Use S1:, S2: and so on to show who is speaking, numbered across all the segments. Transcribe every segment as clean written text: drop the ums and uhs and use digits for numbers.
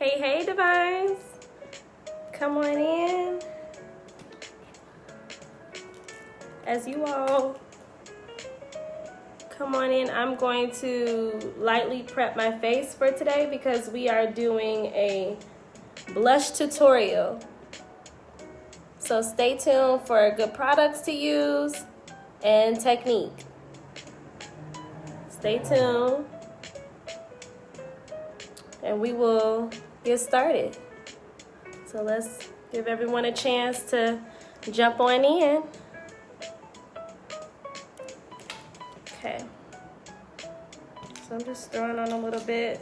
S1: Hey, hey, Devines. Come on in. As you all come on in, I'm going to lightly prep my face for today because we are doing a blush tutorial. So stay tuned for good products to use and technique. Stay tuned and we will get started. So let's give everyone a chance to jump on in. Okay. So I'm just throwing on a little bit,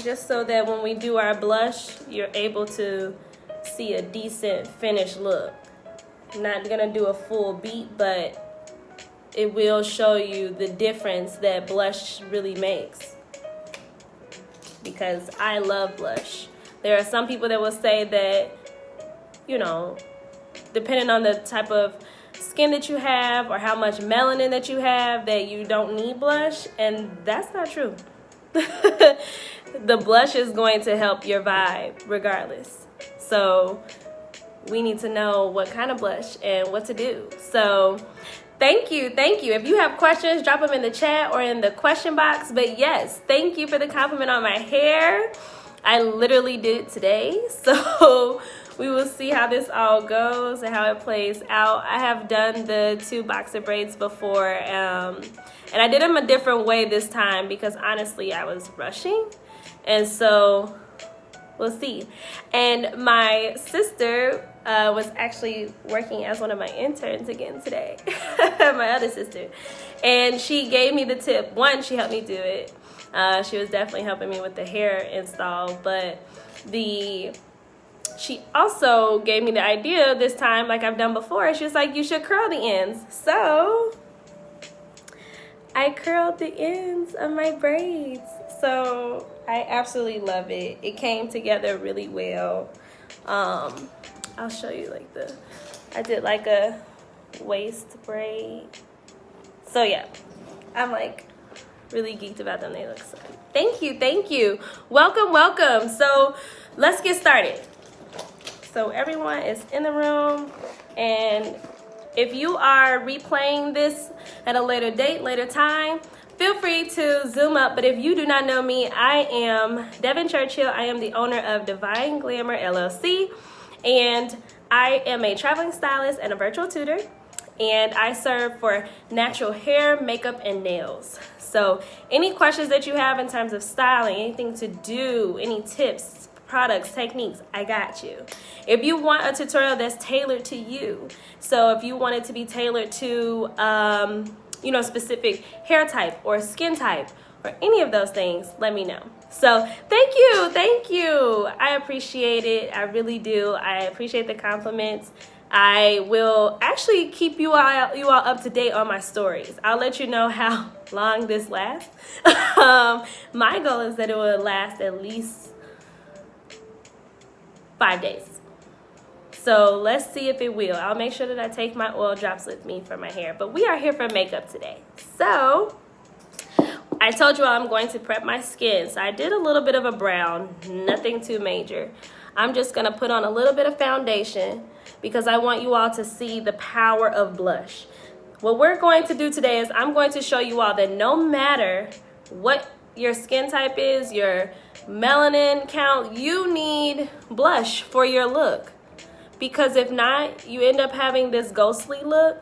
S1: just so that when we do our blush, you're able to see a decent finished look. I'm not gonna do a full beat, but it will show you the difference that blush really makes. Because I love blush. There are some people that will say that, you know, depending on the type of skin that you have or how much melanin that you have, that you don't need blush, and that's not true. The blush is going to help your vibe regardless. So we need to know what kind of blush and what to do. So thank you. If you have questions, drop them in the chat or in the question box. But yes, thank you for the compliment on my hair. I literally did it today. So we will see how this all goes and how it plays out. I have done the 2 boxer braids before, and I did them a different way this time because honestly I was rushing, and so we'll see. And my sister was actually working as one of my interns again today, my other sister, and she gave me the tip. One, she helped me do it. She was definitely helping me with the hair install, but she also gave me the idea this time, like I've done before. She was like, you should curl the ends. So I curled the ends of my braids. So I absolutely love it. It came together really well. I'll show you I did like a waist braid. So yeah, I'm like really geeked about them. They look so good. Thank you. Welcome. So let's get started. So everyone is in the room, and if you are replaying this at a later date, later time, feel free to zoom up. But if you do not know me, I am Devin Churchill. I am the owner of Devine Glamour LLC, and I am a traveling stylist and a virtual tutor, and I serve for natural hair, makeup, and nails. So any questions that you have in terms of styling, anything to do, any tips, products, techniques, I got you. If you want a tutorial that's tailored to you, so if you want it to be tailored to specific hair type or skin type or any of those things, let me know. So thank you. I appreciate it. I really do. I appreciate the compliments. I will actually keep you all up to date on my stories. I'll let you know how long this lasts. My goal is that it will last at least 5 days. So let's see if it will. I'll make sure that I take my oil drops with me for my hair. But we are here for makeup today. So I told you all I'm going to prep my skin. So I did a little bit of a brown, nothing too major. I'm just going to put on a little bit of foundation because I want you all to see the power of blush. What we're going to do today is I'm going to show you all that no matter what your skin type is, your melanin count, you need blush for your look. Because if not, you end up having this ghostly look,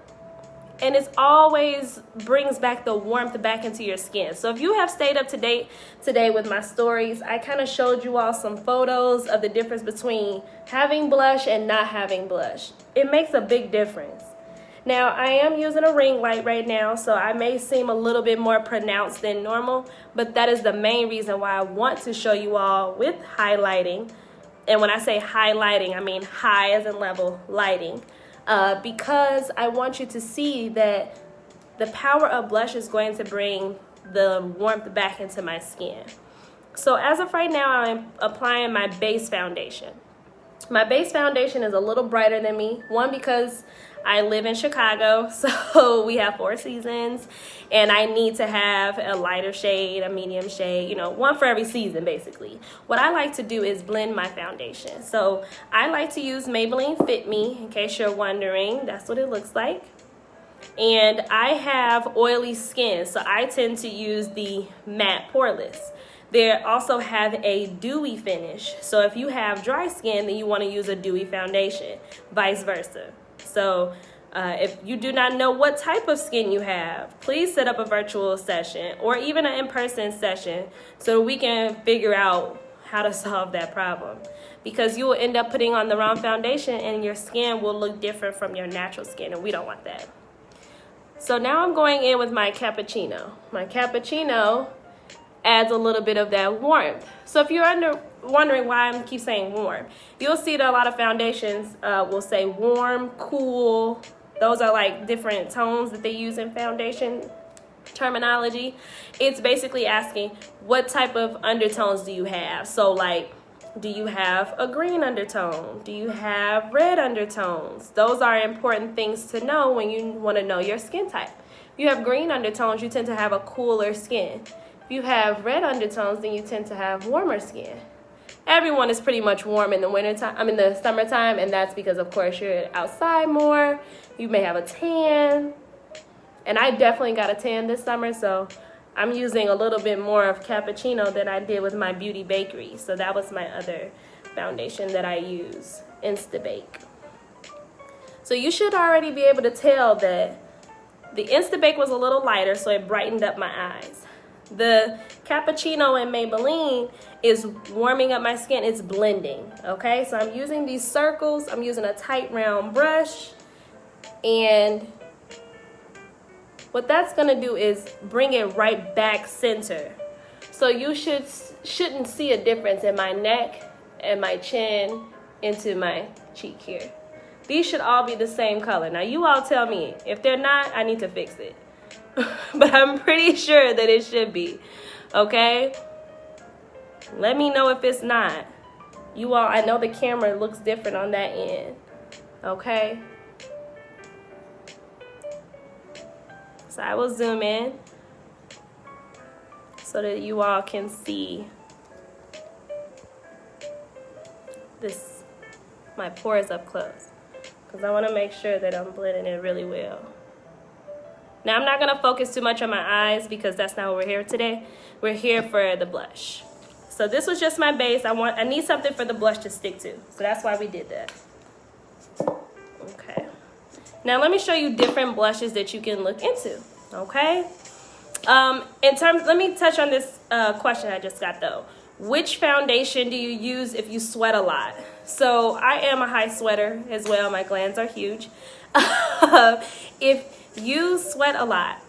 S1: and it always brings back the warmth back into your skin. So if you have stayed up to date today with my stories, I kind of showed you all some photos of the difference between having blush and not having blush. It makes a big difference. Now, I am using a ring light right now, so I may seem a little bit more pronounced than normal, but that is the main reason why I want to show you all with highlighting. And when I say highlighting, I mean high as in level lighting. Because I want you to see that the power of blush is going to bring the warmth back into my skin. So as of right now, I'm applying my base foundation. My base foundation is a little brighter than me. One, because I live in Chicago, so we have 4 seasons, and I need to have a lighter shade, a medium shade, you know, one for every season basically. What I like to do is blend my foundation. So I like to use Maybelline Fit Me, in case you're wondering. That's what it looks like. And I have oily skin, so I tend to use the matte Poreless. They also have a dewy finish. So if you have dry skin, then you want to use a dewy foundation, vice versa. So if you do not know what type of skin you have, please set up a virtual session or even an in-person session so we can figure out how to solve that problem. Because you will end up putting on the wrong foundation and your skin will look different from your natural skin, and we don't want that. So now I'm going in with my cappuccino. My cappuccino adds a little bit of that warmth. So if you're wondering why I keep saying warm, you'll see that a lot of foundations will say warm, cool. Those are like different tones that they use in foundation terminology. It's basically asking what type of undertones do you have. So like, do you have a green undertone? Do you have red undertones? Those are important things to know when you want to know your skin type. If you have green undertones, you tend to have a cooler skin. If you have red undertones, then you tend to have warmer skin. Everyone is pretty much warm in the wintertime, the summertime, and that's because, of course, you're outside more. You may have a tan, and I definitely got a tan this summer, so I'm using a little bit more of cappuccino than I did with my beauty Bakerie. So that was my other foundation that I use, Insta Bake. So you should already be able to tell that the Insta Bake was a little lighter, so it brightened up my eyes. The cappuccino and Maybelline is warming up my skin. It's blending, okay? So I'm using these circles. I'm using a tight round brush, and what that's gonna do is bring it right back center. So you shouldn't see a difference in my neck and my chin into my cheek here. These should all be the same color. Now you all tell me. If they're not, I need to fix it. But I'm pretty sure that it should be, okay? Let me know if it's not. You all, I know the camera looks different on that end, okay? So I will zoom in so that you all can see this, my pores up close, because I want to make sure that I'm blending it really well. Now I'm not going to focus too much on my eyes because that's not what we're here today. We're here for the blush. So this was just my base. I need something for the blush to stick to. So that's why we did that. Okay. Now let me show you different blushes that you can look into. Okay. Let me touch on this question I just got though. Which foundation do you use if you sweat a lot? So I am a high sweater as well. My glands are huge. If you sweat a lot,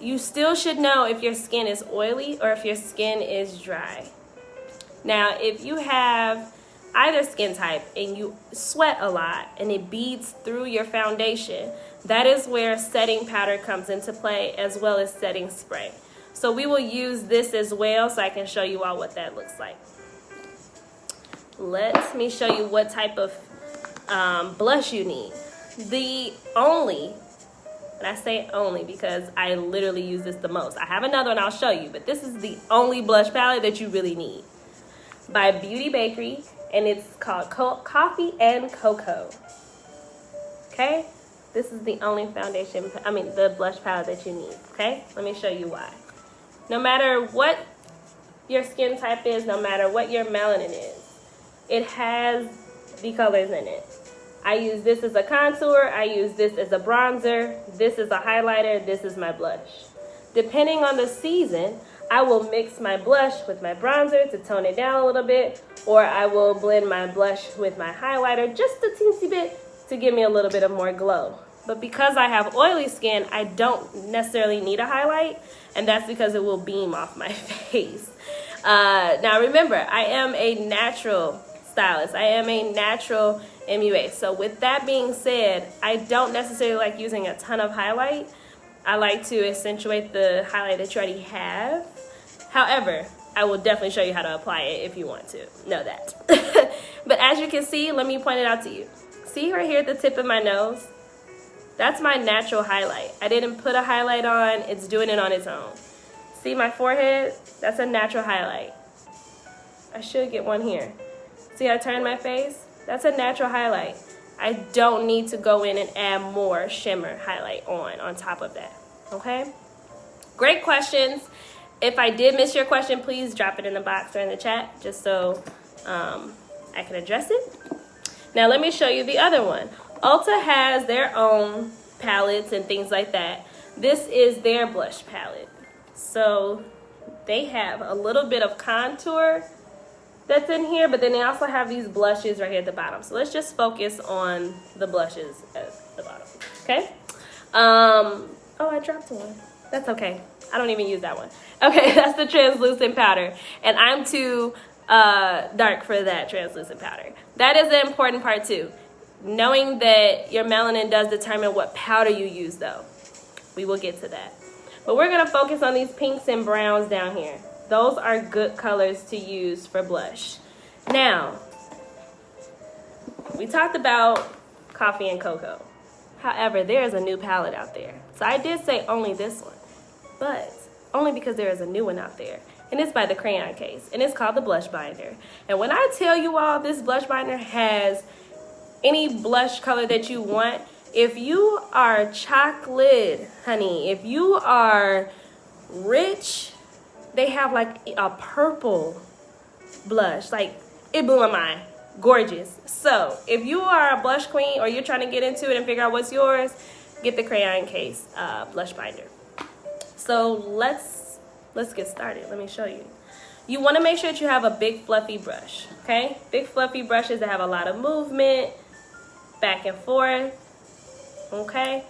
S1: you still should know if your skin is oily or if your skin is dry. Now, if you have either skin type and you sweat a lot and it beads through your foundation, that is where setting powder comes into play, as well as setting spray. So we will use this as well, so I can show you all what that looks like. Let me show you what type of blush you need. The only, and I say only because I literally use this the most. I have another one I'll show you, but this is the only blush palette that you really need, by Beauty Bakerie, and it's called Coffee and Cocoa. Okay? This is the only the blush palette that you need, okay? Let me show you why. No matter what your skin type is, no matter what your melanin is, it has the colors in it. I use this as a contour, I use this as a bronzer, this is a highlighter, this is my blush. Depending on the season, I will mix my blush with my bronzer to tone it down a little bit, or I will blend my blush with my highlighter just a teensy bit to give me a little bit of more glow. But because I have oily skin, I don't necessarily need a highlight, and that's because it will beam off my face. Now remember, I am a natural stylist. I am a natural MUA. So with that being said, I don't necessarily like using a ton of highlight. I like to accentuate the highlight that you already have. However, I will definitely show you how to apply it if you want to know that. But as you can see, let me point it out to you. See right here at the tip of my nose? That's my natural highlight. I didn't put a highlight on. It's doing it on its own. See my forehead? That's a natural highlight. I should get one here. See how I turned my face? That's a natural highlight. I don't need to go in and add more shimmer highlight on top of that, okay? Great questions. If I did miss your question, please drop it in the box or in the chat just so I can address it. Now let me show you the other one. Ulta has their own palettes and things like that. This is their blush palette. So they have a little bit of contour that's in here, but then they also have these blushes right here at the bottom. So let's just focus on the blushes at the bottom, okay? Oh, I dropped one. That's okay. I don't even use that one. Okay, that's the translucent powder. And I'm too dark for that translucent powder. That is the important part too. Knowing that your melanin does determine what powder you use though. We will get to that. But we're gonna focus on these pinks and browns down here. Those are good colors to use for blush. Now, we talked about coffee and cocoa. However, there is a new palette out there. So I did say only this one, but only because there is a new one out there. And it's by the Crayon Case, and it's called the Blush Binder. And when I tell you all, this blush binder has any blush color that you want. If you are chocolate, honey, if you are rich, they have like a purple blush. Like, it blew my mind. Gorgeous. So if you are a blush queen or you're trying to get into it and figure out what's yours, get the Crayon Case blush binder. So let's get started. Let me show you. You want to make sure that you have a big fluffy brush, okay? Big fluffy brushes that have a lot of movement, back and forth, okay?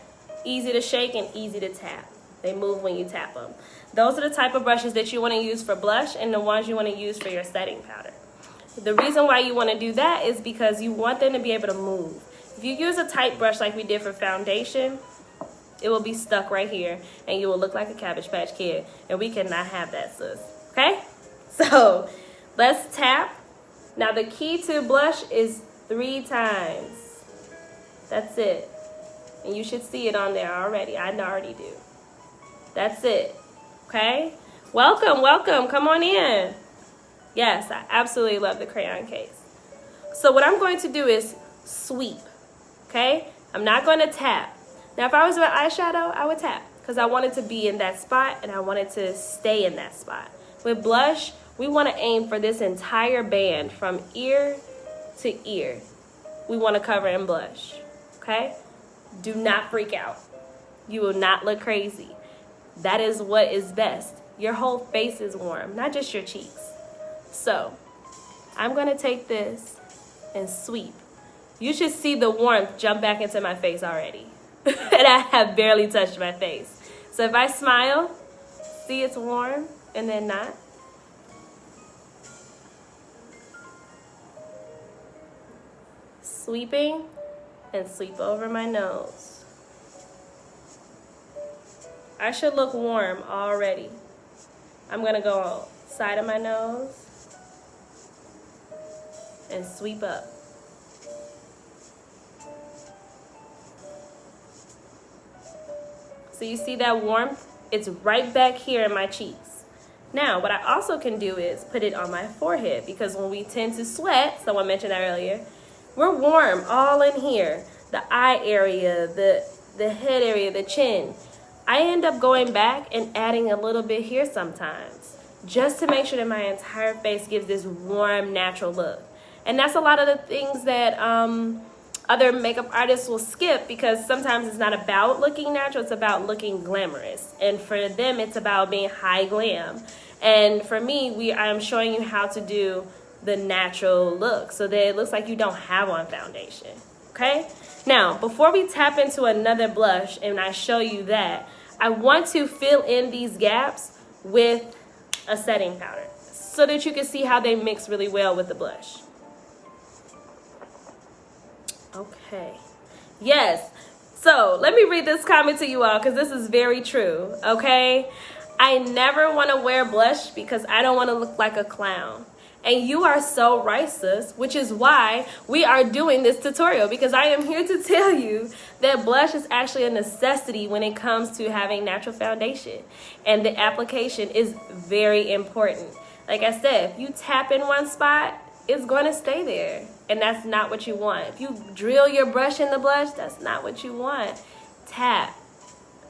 S1: Easy to shake and easy to tap. They move when you tap them. Those are the type of brushes that you want to use for blush and the ones you want to use for your setting powder. The reason why you want to do that is because you want them to be able to move. If you use a tight brush like we did for foundation, it will be stuck right here and you will look like a Cabbage Patch Kid, and we cannot have that, sis, okay? So let's tap. Now the key to blush is 3 times. That's it. And you should see it on there already. I already do. That's it, okay? Welcome, welcome, come on in. Yes, I absolutely love the Crayon Case. So what I'm going to do is sweep, okay? I'm not going to tap. Now, if I was with eyeshadow, I would tap because I want it to be in that spot and I want it to stay in that spot. With blush, we want to aim for this entire band from ear to ear. We want to cover in blush, okay? Do not freak out. You will not look crazy. That is what is best. Your whole face is warm, not just your cheeks. So I'm going to take this and sweep. You should see the warmth jump back into my face already. And I have barely touched my face. So if I smile, see it's warm and then not. Sweeping and sweep over my nose. I should look warm already. I'm gonna go side of my nose and sweep up. So you see that warmth? It's right back here in my cheeks. Now, what I also can do is put it on my forehead because when we tend to sweat, someone mentioned that earlier, we're warm all in here. The eye area, the head area, the chin. I end up going back and adding a little bit here sometimes just to make sure that my entire face gives this warm, natural look. And that's a lot of the things that other makeup artists will skip because sometimes it's not about looking natural, it's about looking glamorous. And for them, it's about being high glam. And for me, I'm showing you how to do the natural look so that it looks like you don't have on foundation, okay? Now, before we tap into another blush and I show you that, I want to fill in these gaps with a setting powder so that you can see how they mix really well with the blush. Okay. Yes. So let me read this comment to you all because this is very true. Okay. I never want to wear blush because I don't want to look like a clown. And you are so right, sis, which is why we are doing this tutorial, because I am here to tell you that blush is actually a necessity when it comes to having natural foundation. And the application is very important. Like I said, if you tap in one spot, it's going to stay there. And that's not what you want. If you drill your brush in the blush, that's not what you want. Tap.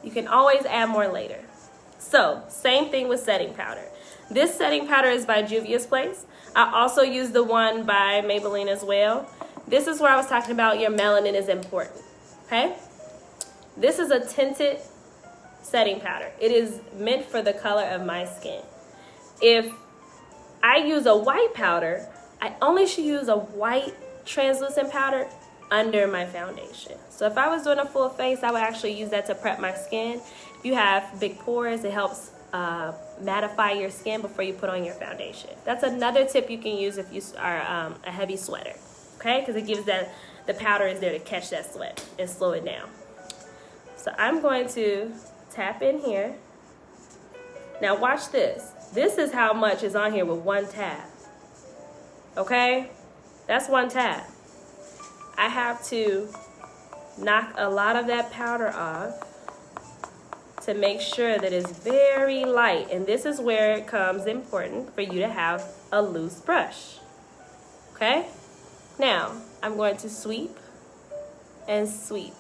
S1: You can always add more later. So, same thing with setting powder. This setting powder is by Juvia's Place. I also use the one by Maybelline as well. This is where I was talking about your melanin is important, okay? This is a tinted setting powder. It is meant for the color of my skin. If I use a white powder, I only should use a white translucent powder under my foundation. So if I was doing a full face, I would actually use that to prep my skin. If you have big pores, it helps mattify your skin before you put on your foundation. That's another tip you can use if you are a heavy sweater, okay? Because it gives that, the powder is there to catch that sweat and slow it down. So I'm going to tap in here. Now watch this. This is how much is on here with one tap, okay? That's one tap. I have to knock a lot of that powder off to make sure that it's very light. And this is where it comes important for you to have a loose brush. Okay? Now, I'm going to sweep and sweep.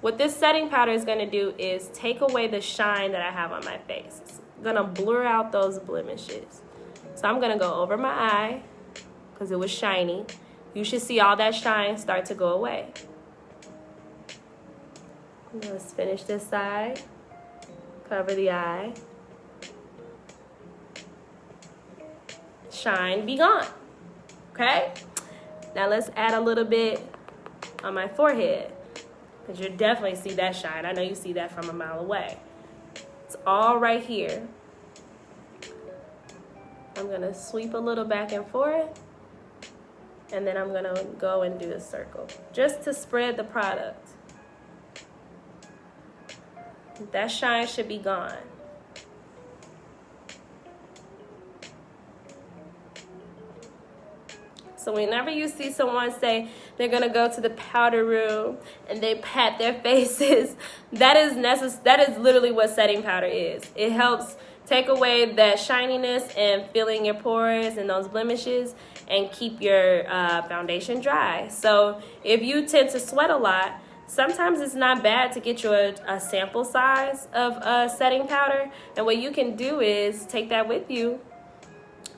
S1: What this setting powder is going to do is take away the shine that I have on my face. It's going to blur out those blemishes. So I'm going to go over my eye because it was shiny. You should see all that shine start to go away. Let's finish this side. Cover the eye. Shine be gone. Okay? Now let's add a little bit on my forehead, because you'll definitely see that shine. I know you see that from a mile away. It's all right here. I'm going to sweep a little back and forth, and then I'm going to go and do a circle just to spread the product. That shine should be gone. So whenever you see someone say they're going to go to the powder room and they pat their faces, that is literally what setting powder is. It helps take away that shininess and filling your pores and those blemishes and keep your foundation dry. So if you tend to sweat a lot, sometimes it's not bad to get you a sample size of setting powder. And what you can do is take that with you,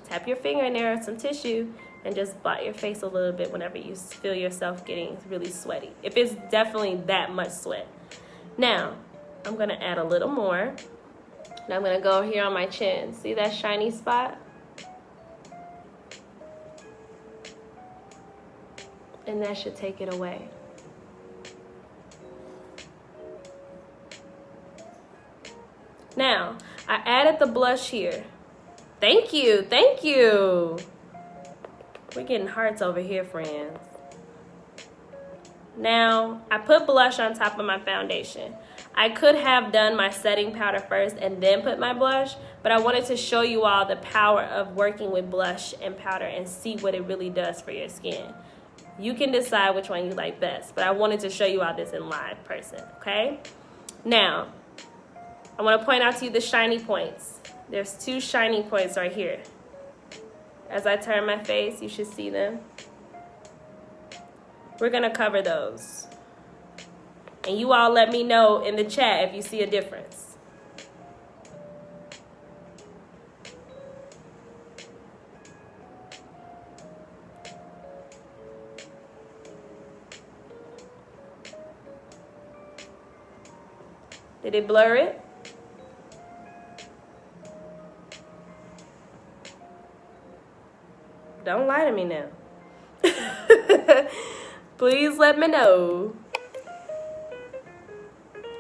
S1: tap your finger in there with some tissue, and just blot your face a little bit whenever you feel yourself getting really sweaty, if it's definitely that much sweat. Now, I'm going to add a little more. And I'm going to go here on my chin. See that shiny spot? And that should take it away. Now, I added the blush here. Thank you, thank you. We're getting hearts over here, friends. Now, I put blush on top of my foundation. I could have done my setting powder first and then put my blush, but I wanted to show you all the power of working with blush and powder and see what it really does for your skin. You can decide which one you like best, but I wanted to show you all this in live person, okay? Now, I want to point out to you the shiny points. There's 2 shiny points right here. As I turn my face, you should see them. We're going to cover those. And you all let me know in the chat if you see a difference. Did it blur it? Don't lie to me now. Please let me know.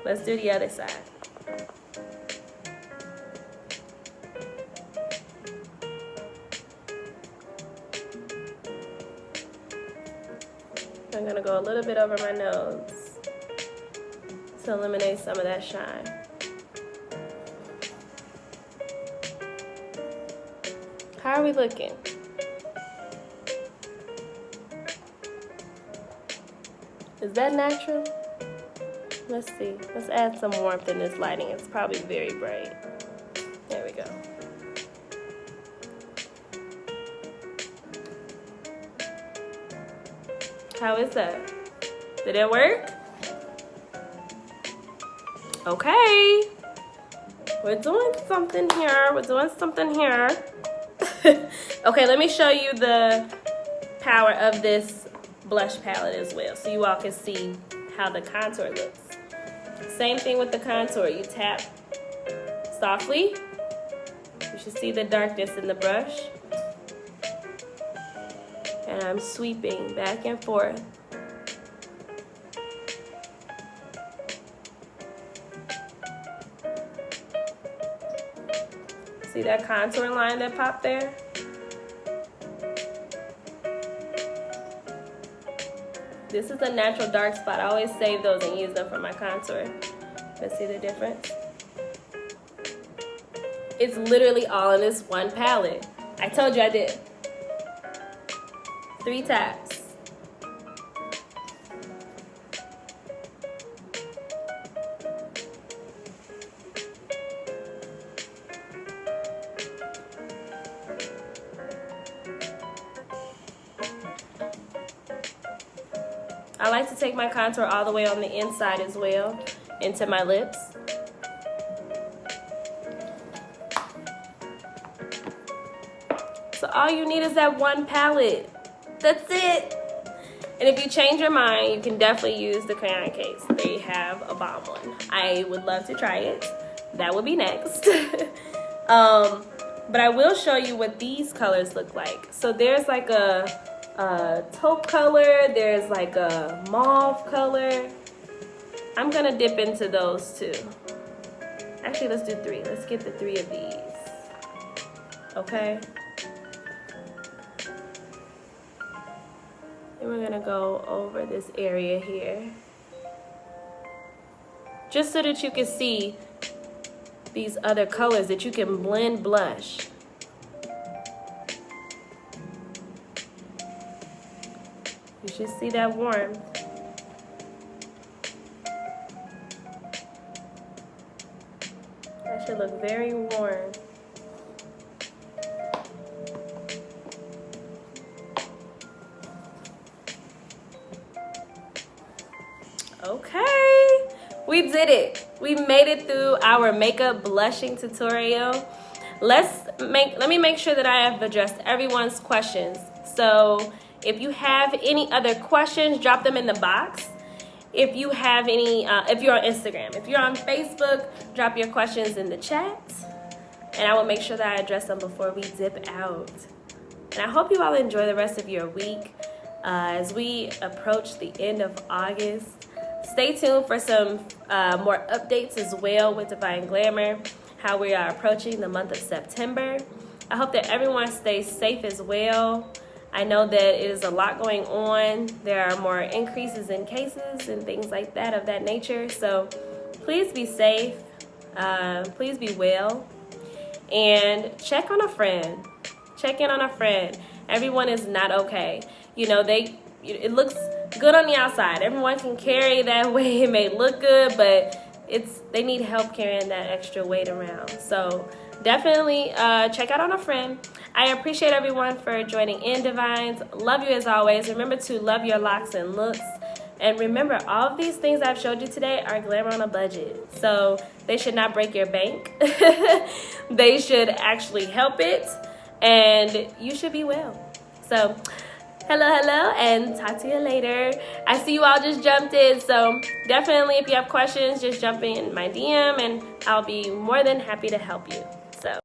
S1: Let's do the other side. I'm gonna go a little bit over my nose to eliminate some of that shine. How are we looking? Is that natural? Let's see. Let's add some warmth in this lighting. It's probably very bright. There we go. How is that? Did it work? Okay. We're doing something here. We're doing something here. Okay, let me show you the power of this blush palette as well, so you all can see how the contour looks. Same thing with the contour. You tap softly. You should see the darkness in the brush. And I'm sweeping back and forth. See that contour line that popped there? This is a natural dark spot. I always save those and use them for my contour. Let's see the difference. It's literally all in this one palette. I told you I did. 3 taps. I like to take my contour all the way on the inside as well, into my lips. So all you need is that one palette. That's it. And if you change your mind, you can definitely use the crayon case. They have a bomb one. I would love to try it. That would be next. But I will show you what these colors look like. So there's like a taupe color, there's like a mauve color. I'm gonna dip into those too. Actually, let's do 3. Let's get the 3 of these. Okay. And we're gonna go over this area here. Just so that you can see these other colors that you can blend blush. You should see that warmth. That should look very warm. Okay, we did it. We made it through our makeup blushing tutorial. Let me make sure that I have addressed everyone's questions. So if you have any other questions, drop them in the box. If you have any, if you're on Instagram, if you're on Facebook, drop your questions in the chat. And I will make sure that I address them before we dip out. And I hope you all enjoy the rest of your week as we approach the end of August. Stay tuned for some more updates as well with Devine Glamour, how we are approaching the month of September. I hope that everyone stays safe as well. I know that it is a lot going on. There are more increases in cases and things like that of that nature. So please be safe. Please be well. And check on a friend. Check in on a friend. Everyone is not okay. You know, it looks good on the outside. Everyone can carry that way. It may look good, but they need help carrying that extra weight around. So definitely check out on a friend. I appreciate everyone for joining in, Divines. Love you as always. Remember to love your locks and looks. And remember, all of these things I've showed you today are glamour on a budget. So they should not break your bank. They should actually help it. And you should be well. So hello, and talk to you later. I see you all just jumped in. So definitely, if you have questions, just jump in my DM and I'll be more than happy to help you. So